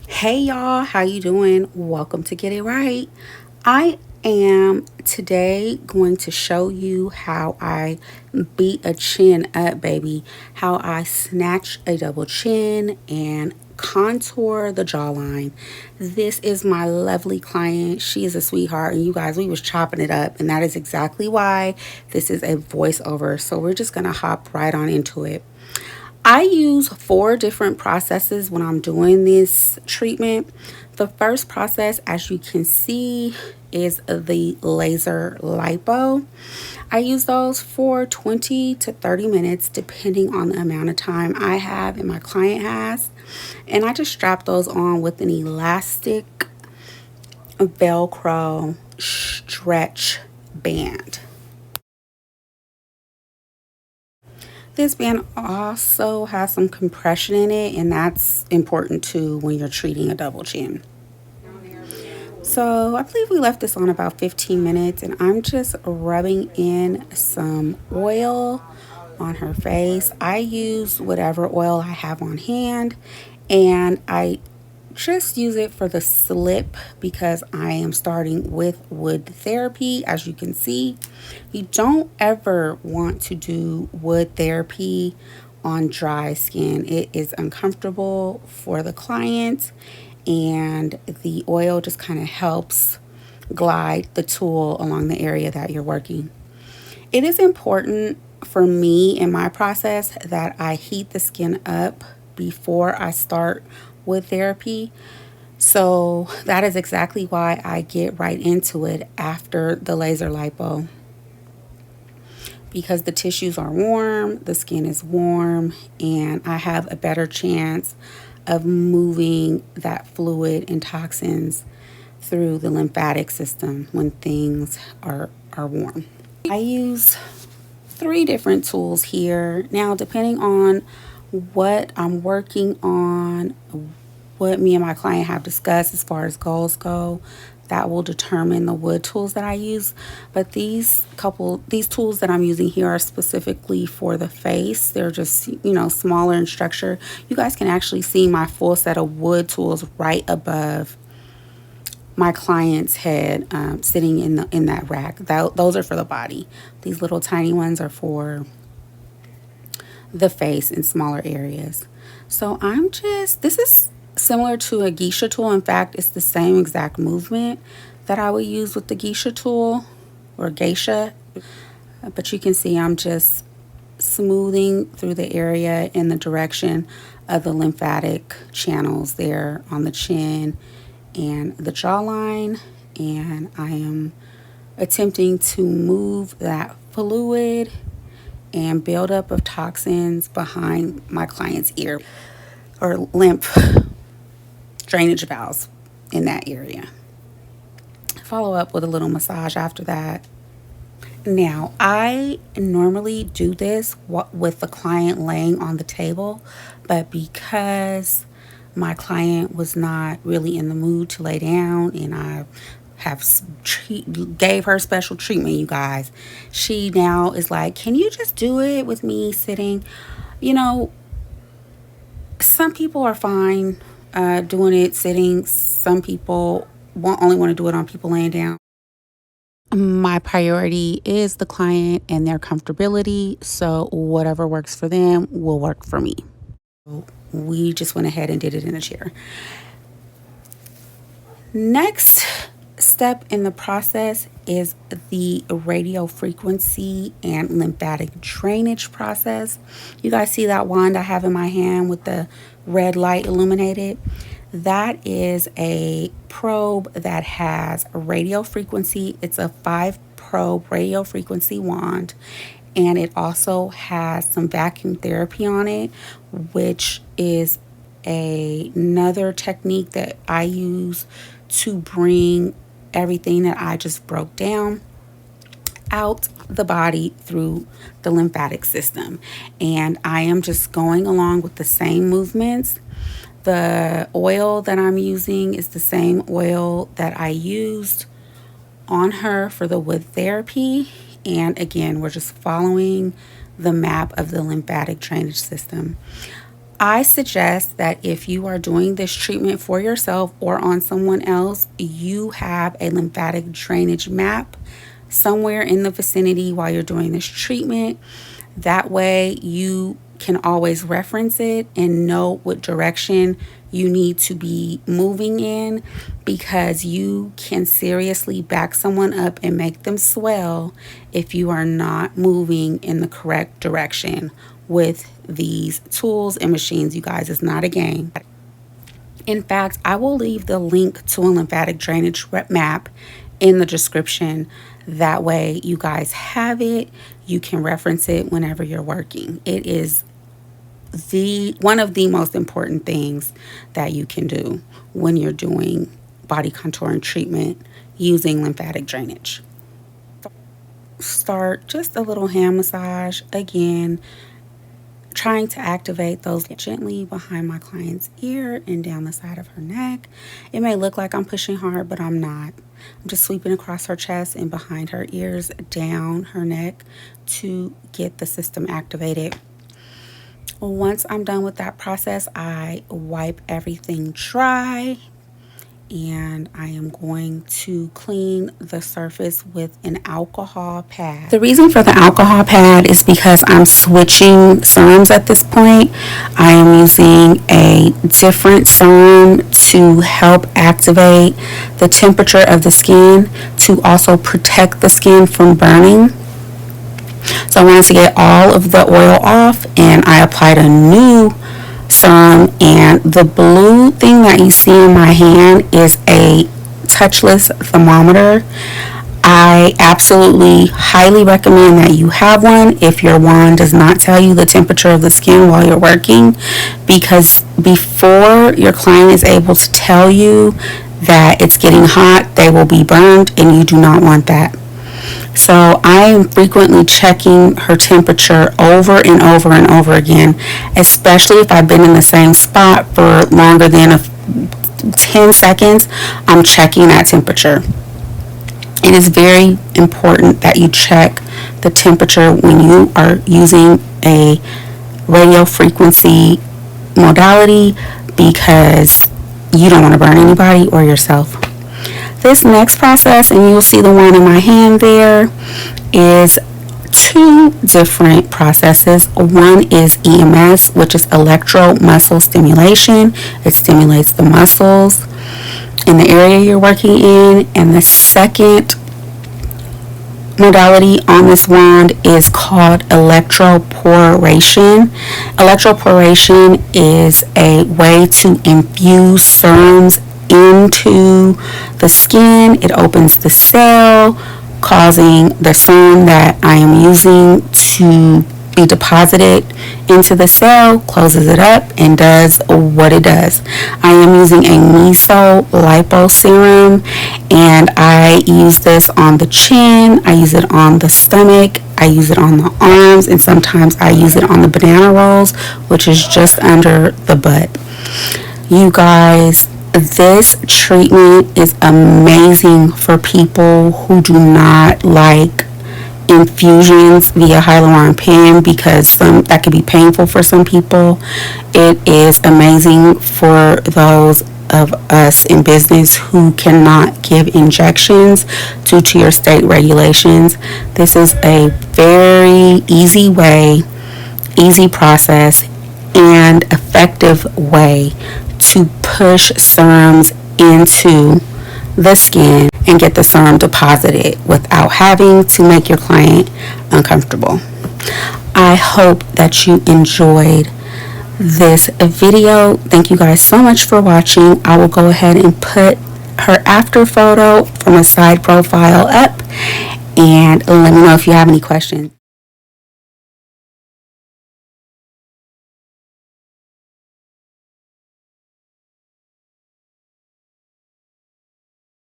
Hey y'all, how you doing? Welcome to Get It Right. I am today going to show you how I beat a chin up, baby. How I snatch a double chin and contour the jawline. This is my lovely client. She is a sweetheart, and you guys, we was chopping it up, and that is exactly why this is a voiceover. So we're just gonna hop right on into it. I use four different processes when I'm doing this treatment. The first process, as you can see, is the laser lipo. I use those for 20 to 30 minutes, depending on the amount of time I have and my client has. And I just strap those on with an elastic Velcro stretch band. This band also has some compression in it, and that's important too when you're treating a double chin. So I believe we left this on about 15 minutes, and I'm just rubbing in some oil on her face. I use whatever oil I have on hand, and I just use it for the slip because I am starting with wood therapy. As you can see, you don't ever want to do wood therapy on dry skin. It is uncomfortable for the client, and the oil just kind of helps glide the tool along the area that you're working. It is important for me in my process that I heat the skin up before I start with therapy. So that is exactly why I get right into it after the laser lipo. Because the tissues are warm, the skin is warm, and I have a better chance of moving that fluid and toxins through the lymphatic system when things are warm. I use three different tools here. Now, depending on what I'm working on, what me and my client have discussed as far as goals go, that will determine the wood tools that I use. But these tools that I'm using here are specifically for the face. They're just, smaller in structure. You guys can actually see my full set of wood tools right above my client's head, sitting in that rack. Those are for the body. These little tiny ones are for the face in smaller areas. So this is similar to a geisha tool. In fact, it's the same exact movement that I would use with the geisha tool or geisha. But you can see I'm just smoothing through the area in the direction of the lymphatic channels there on the chin and the jawline. And I am attempting to move that fluid and buildup of toxins behind my client's ear or lymph drainage valves in that area. Follow up with a little massage after that. Now, I normally do this with the client laying on the table, but because my client was not really in the mood to lay down and I gave her special treatment, you guys, she now is like, can you just do it with me sitting? Some people are fine doing it sitting. Some people only want to do it on people laying down. My priority is the client and their comfortability, so whatever works for them will work for me. We just went ahead and did it in a chair. Next step in the process is the radio frequency and lymphatic drainage process. You guys see that wand I have in my hand with the red light illuminated? That is a probe that has a radio frequency. It's a 5-probe radio frequency wand, and it also has some vacuum therapy on it, which is another technique that I use to bring everything that I just broke down out the body through the lymphatic system. And I am just going along with the same movements. The oil that I'm using is the same oil that I used on her for the wood therapy. And again, we're just following the map of the lymphatic drainage system. I suggest that if you are doing this treatment for yourself or on someone else, you have a lymphatic drainage map somewhere in the vicinity while you're doing this treatment. That way you can always reference it and know what direction you need to be moving in, because you can seriously back someone up and make them swell if you are not moving in the correct direction with these tools and machines. You guys, it's not a game. In fact, I will leave the link to a lymphatic drainage map in the description. That way you guys have it. You can reference it whenever you're working. It is one of the most important things that you can do when you're doing body contouring treatment using lymphatic drainage. Start just a little hand massage, again trying to activate those gently behind my client's ear and down the side of her neck. It may look like I'm pushing hard, but I'm not. I'm just sweeping across her chest and behind her ears, down her neck to get the system activated. Once I'm done with that process, I wipe everything dry, and I am going to clean the surface with an alcohol pad. The reason for the alcohol pad is because I'm switching serums at this point. I am using a different serum to help activate the temperature of the skin, to also protect the skin from burning. So I wanted to get all of the oil off, and I applied a new serum, and the blue thing that you see in my hand is a touchless thermometer. I absolutely highly recommend that you have one if your wand does not tell you the temperature of the skin while you're working, because before your client is able to tell you that it's getting hot, they will be burned, and you do not want that. So I am frequently checking her temperature over and over and over again, especially if I've been in the same spot for longer than 10 seconds. I'm checking that temperature. It is very important that you check the temperature when you are using a radio frequency modality, because you don't want to burn anybody or yourself. This next process, and you'll see the one in my hand there, is two different processes. One is EMS, which is electro-muscle stimulation. It stimulates the muscles in the area you're working in. And the second modality on this wand is called electroporation. Electroporation is a way to infuse serums into the skin. It opens the cell, causing the serum that I am using to be deposited into the cell, closes it up, and does what it does. I am using a meso lipo serum, and I use this on the chin, I use it on the stomach, I use it on the arms, and sometimes I use it on the banana rolls, which is just under the butt. You guys, this treatment is amazing for people who do not like infusions via hyaluron pen, because that could be painful for some people. It is amazing for those of us in business who cannot give injections due to your state regulations. This is a very easy way, easy process, and effective way to push serums into the skin and get the serum deposited without having to make your client uncomfortable. I hope that you enjoyed this video. Thank you guys so much for watching. I will go ahead and put her after photo from a side profile up, and let me know if you have any questions.